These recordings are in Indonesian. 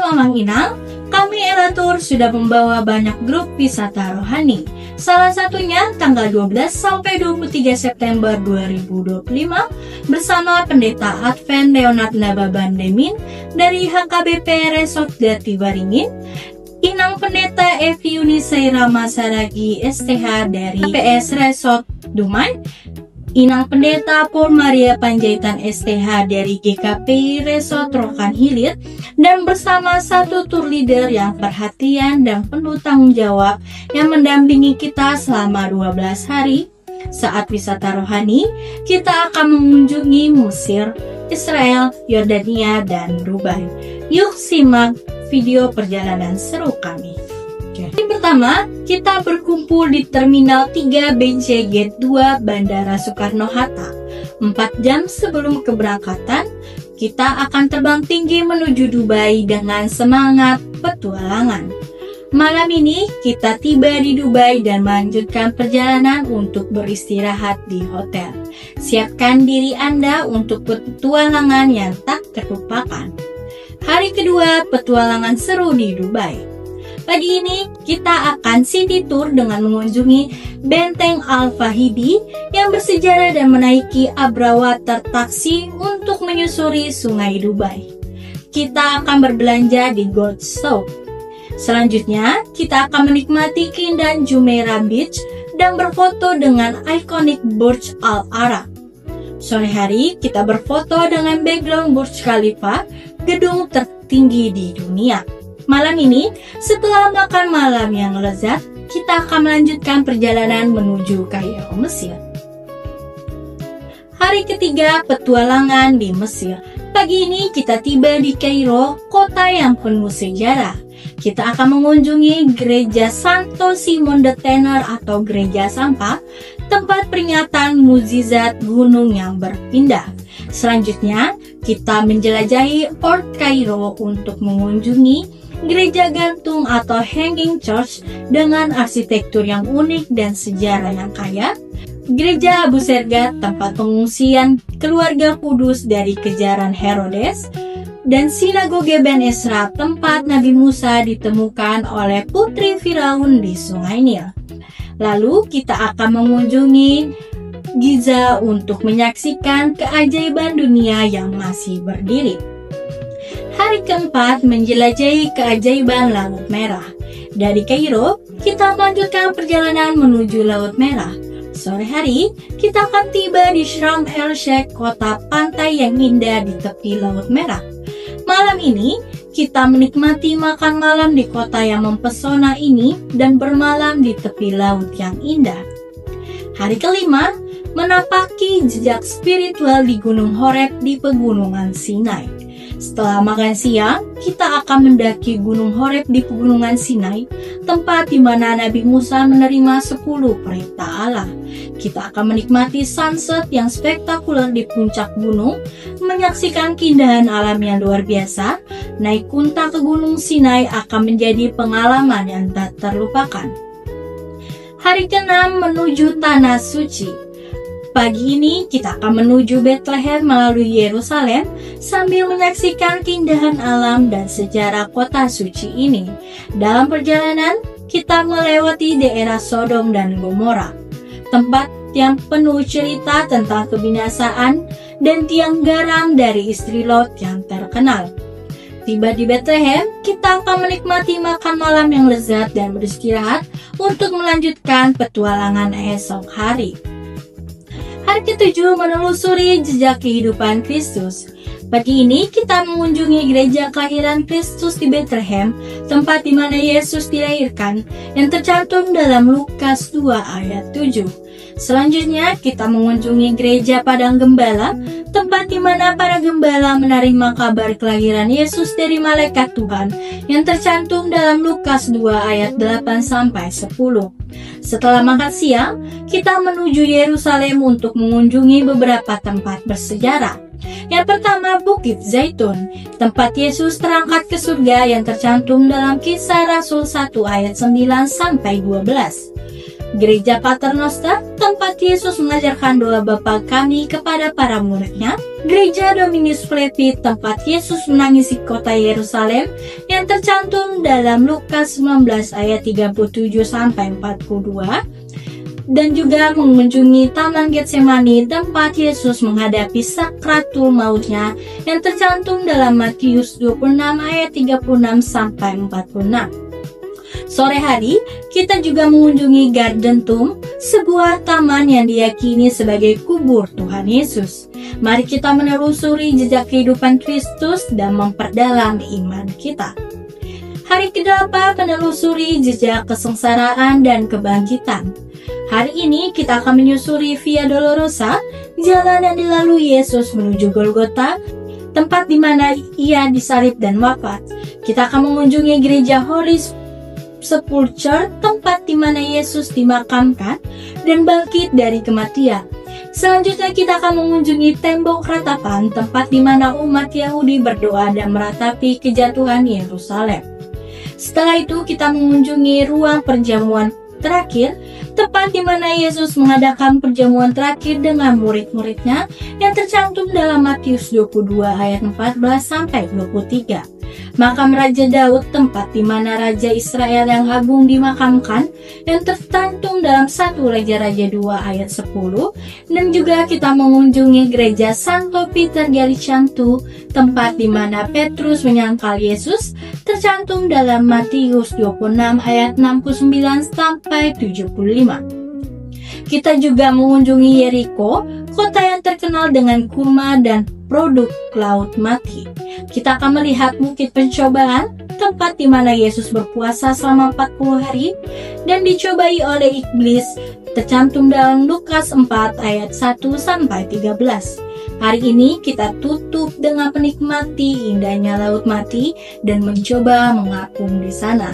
Mamang Inang, kami Elatur sudah membawa banyak grup wisata rohani. Salah satunya tanggal 12 sampai 23 September 2025 bersama Pendeta Advent Leonard Nababan Demin dari HKBP Resort Jatiwaringin, Inang Pendeta Evi Unisaira Masaragi STH dari PS Resort Dumai, Inang Pendeta Paul Maria Panjaitan STH dari GKP Resort Rokan Hilir, dan bersama satu tour leader yang perhatian dan penuh tanggung jawab yang mendampingi kita selama 12 hari. Saat wisata rohani, kita akan mengunjungi Mesir, Israel, Yordania, dan Dubai. Yuk simak video perjalanan seru kami. Yang pertama, kita berkumpul di Terminal 3 BC Gate 2 Bandara Soekarno-Hatta. 4 jam sebelum keberangkatan, kita akan terbang tinggi menuju Dubai dengan semangat petualangan. Malam ini, kita tiba di Dubai dan melanjutkan perjalanan untuk beristirahat di hotel. Siapkan diri Anda untuk petualangan yang tak terlupakan. Hari kedua, petualangan seru di Dubai. Pagi ini kita akan city tour dengan mengunjungi Benteng Al-Fahidi yang bersejarah dan menaiki Abra Water Taxi untuk menyusuri sungai Dubai. Kita akan berbelanja di Gold Souk. Selanjutnya, kita akan menikmati keindahan Jumeirah Beach dan berfoto dengan ikonik Burj Al Arab. Sore hari, kita berfoto dengan background Burj Khalifa, gedung tertinggi di dunia. Malam ini, setelah makan malam yang lezat, kita akan melanjutkan perjalanan menuju Kairo, Mesir. Hari ketiga, petualangan di Mesir. Pagi ini kita tiba di Kairo, kota yang penuh sejarah. Kita akan mengunjungi Gereja Santo Simon the Tanner atau Gereja Sampah, tempat peringatan mukjizat gunung yang berpindah. Selanjutnya, kita menjelajahi Old Cairo untuk mengunjungi Gereja Gantung atau Hanging Church dengan arsitektur yang unik dan sejarah yang kaya, Gereja Abu Sergat, tempat pengungsian keluarga kudus dari kejaran Herodes, dan Sinagoge Ben Ezra, tempat Nabi Musa ditemukan oleh putri Firaun di Sungai Nil. Lalu kita akan mengunjungi Giza untuk menyaksikan keajaiban dunia yang masih berdiri. Hari keempat, menjelajahi keajaiban Laut Merah. Dari Kairo, kita melanjutkan perjalanan menuju Laut Merah. Sore hari, kita akan tiba di Sharm el-Sheikh, kota pantai yang indah di tepi Laut Merah. Malam ini, kita menikmati makan malam di kota yang mempesona ini dan bermalam di tepi laut yang indah. Hari kelima, menapaki jejak spiritual di Gunung Horeb di Pegunungan Sinai. Setelah makan siang, kita akan mendaki Gunung Horeb di Pegunungan Sinai, tempat di mana Nabi Musa menerima 10 perintah Allah. Kita akan menikmati sunset yang spektakuler di puncak gunung, menyaksikan keindahan alam yang luar biasa. Naik unta ke Gunung Sinai akan menjadi pengalaman yang tak terlupakan. Hari ke-6, menuju Tanah Suci. Pagi ini kita akan menuju Bethlehem melalui Yerusalem sambil menyaksikan keindahan alam dan sejarah kota suci ini. Dalam perjalanan, kita melewati daerah Sodom dan Gomora, tempat yang penuh cerita tentang kebinasaan dan tiang garam dari istri Lot yang terkenal. Tiba di Bethlehem, kita akan menikmati makan malam yang lezat dan beristirahat untuk melanjutkan petualangan esok hari. Hari ke-7, menelusuri jejak kehidupan Kristus. Pagi ini kita mengunjungi gereja kelahiran Kristus di Bethlehem, tempat di mana Yesus dilahirkan, yang tercantum dalam Lukas 2 ayat 7. Selanjutnya kita mengunjungi gereja Padang Gembala, tempat di mana para gembala menerima kabar kelahiran Yesus dari malaikat Tuhan, yang tercantum dalam Lukas 2 ayat 8-10. Setelah makan siang, kita menuju Yerusalem untuk mengunjungi beberapa tempat bersejarah. Yang pertama, Bukit Zaitun, tempat Yesus terangkat ke surga yang tercantum dalam Kisah Rasul 1 ayat 9-12. Gereja Paternoster, tempat Yesus mengajarkan doa Bapa kami kepada para muridnya. Gereja Dominus Fleti, tempat Yesus menangisi kota Yerusalem yang tercantum dalam Lukas 19 ayat 37-42. Dan juga mengunjungi Taman Getsemani, tempat Yesus menghadapi sakratul mautnya yang tercantum dalam Matius 26 ayat 36-46. Sore hari, kita juga mengunjungi Garden Tomb, sebuah taman yang diyakini sebagai kubur Tuhan Yesus. Mari kita menelusuri jejak kehidupan Kristus dan memperdalam iman kita. Hari ke-8 menelusuri jejak kesengsaraan dan kebangkitan. Hari ini kita akan menyusuri Via Dolorosa, jalan yang dilalui Yesus menuju Golgota, tempat di mana Ia disalib dan wafat. Kita akan mengunjungi gereja Holy Sepulchre, tempat di mana Yesus dimakamkan dan bangkit dari kematian. Selanjutnya kita akan mengunjungi tembok ratapan, tempat di mana umat Yahudi berdoa dan meratapi kejatuhan Yerusalem. Setelah itu kita mengunjungi ruang perjamuan terakhir, tempat di mana Yesus mengadakan perjamuan terakhir dengan murid-muridnya yang tercantum dalam Matius 22 ayat 14-23. Makam Raja Daud, tempat di mana Raja Israel yang agung dimakamkan, yang tercantum dalam 1 Raja-Raja 2 ayat 10. Dan juga kita mengunjungi gereja Santo Peter Gallicantu, tempat di mana Petrus menyangkal Yesus, tercantum dalam Matius 26 ayat 69-75. Kita juga mengunjungi Yeriko, kota yang terkenal dengan kurma dan produk laut mati. Kita akan melihat bukit pencobaan, tempat di mana Yesus berpuasa selama 40 hari dan dicobai oleh iblis, tercantum dalam Lukas 4 ayat 1-13. Hari ini kita tutup dengan menikmati indahnya laut mati dan mencoba mengapung di sana.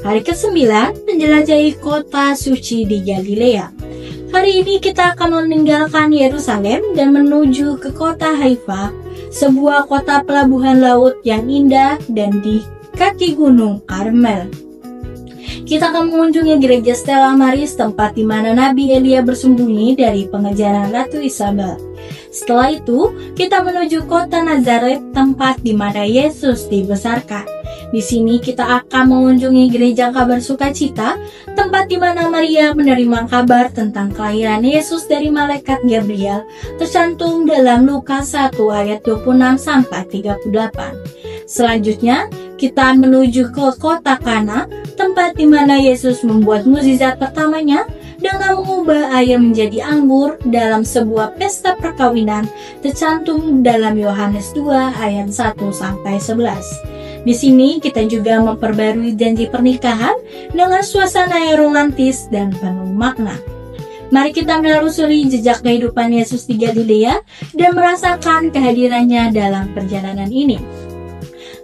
Hari ke-9 menjelajahi kota suci di Galilea. Hari ini kita akan meninggalkan Yerusalem dan menuju ke kota Haifa, sebuah kota pelabuhan laut yang indah dan di kaki gunung Karmel. Kita akan mengunjungi gereja Stella Maris, tempat di mana Nabi Elia bersembunyi dari pengejaran Ratu Isabel. Setelah itu, kita menuju kota Nazaret, tempat di mana Yesus dibesarkan. Di sini kita akan mengunjungi gereja Kabar Sukacita, tempat di mana Maria menerima kabar tentang kelahiran Yesus dari malaikat Gabriel, tercantum dalam Lukas 1 ayat 26-38. Selanjutnya, kita menuju ke kota Kana, tempat di mana Yesus membuat mukjizat pertamanya dengan mengubah air menjadi anggur dalam sebuah pesta perkawinan, tercantum dalam Yohanes 2 ayat 1-11. Di sini kita juga memperbarui janji pernikahan dengan suasana yang romantis dan penuh makna. Mari kita menelusuri jejak kehidupan Yesus di Galilea dan merasakan kehadirannya dalam perjalanan ini.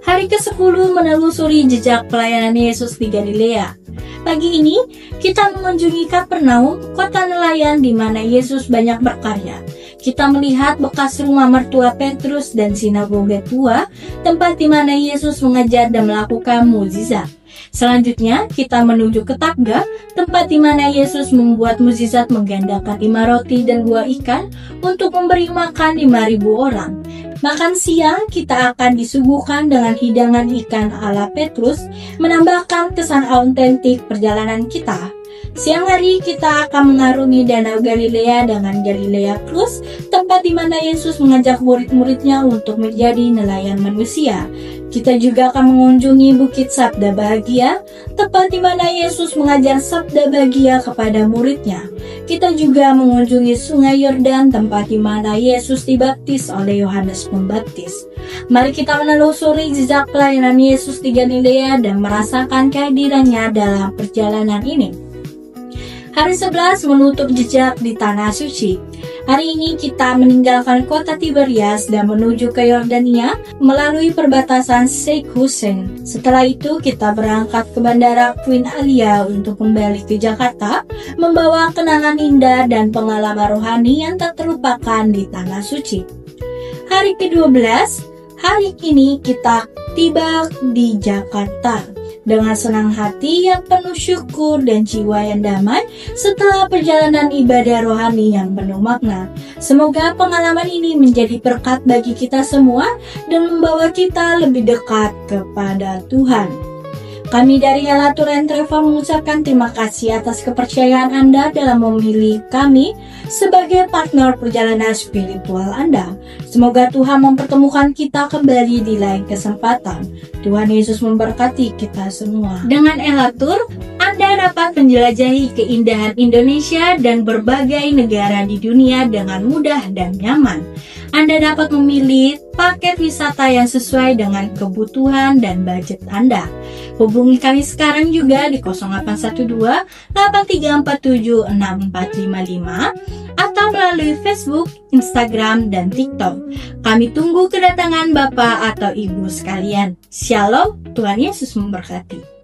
Hari ke-10 menelusuri jejak pelayanan Yesus di Galilea. Pagi ini kita mengunjungi Kapernaum, kota nelayan di mana Yesus banyak berkarya. Kita melihat bekas rumah mertua Petrus dan sinagoga tua, tempat di mana Yesus mengajar dan melakukan mukjizat. Selanjutnya, kita menuju ke Tabga, tempat di mana Yesus membuat mukjizat menggandakan 5 roti dan 2 ikan untuk memberi makan 5.000 orang. Makan siang, kita akan disuguhkan dengan hidangan ikan ala Petrus, menambahkan kesan autentik perjalanan kita. Siang hari kita akan mengarungi Danau Galilea dengan Galilea Cruise, tempat di mana Yesus mengajak murid-muridnya untuk menjadi nelayan manusia. Kita juga akan mengunjungi Bukit Sabda Bahagia, tempat di mana Yesus mengajar sabda bahagia kepada muridnya. Kita juga mengunjungi Sungai Yordan, tempat di mana Yesus dibaptis oleh Yohanes Pembaptis. Mari kita menelusuri jejak pelayanan Yesus di Galilea dan merasakan kehadirannya dalam perjalanan ini. Hari 11 menutup jejak di Tanah Suci. Hari ini kita meninggalkan kota Tiberias dan menuju ke Yordania melalui perbatasan Sheikh Hussein. Setelah itu kita berangkat ke Bandara Queen Alia untuk kembali ke Jakarta, membawa kenangan indah dan pengalaman rohani yang tak terlupakan di Tanah Suci. Hari ke-12, hari ini kita tiba di Jakarta. dengan senang hati yang penuh syukur dan jiwa yang damai setelah perjalanan ibadah rohani yang penuh makna. Semoga pengalaman ini menjadi berkat bagi kita semua dan membawa kita lebih dekat kepada Tuhan. Kami dari Ella Tour and Travel mengucapkan terima kasih atas kepercayaan Anda dalam memilih kami sebagai partner perjalanan spiritual Anda. Semoga Tuhan mempertemukan kita kembali di lain kesempatan. Tuhan Yesus memberkati kita semua. Dengan Ella Tour, Anda dapat menjelajahi keindahan Indonesia dan berbagai negara di dunia dengan mudah dan nyaman. Anda dapat memilih paket wisata yang sesuai dengan kebutuhan dan budget Anda. Hubungi kami sekarang juga di 0812 8347 6455 atau melalui Facebook, Instagram, dan TikTok. Kami tunggu kedatangan Bapak atau Ibu sekalian. Shalom, Tuhan Yesus memberkati.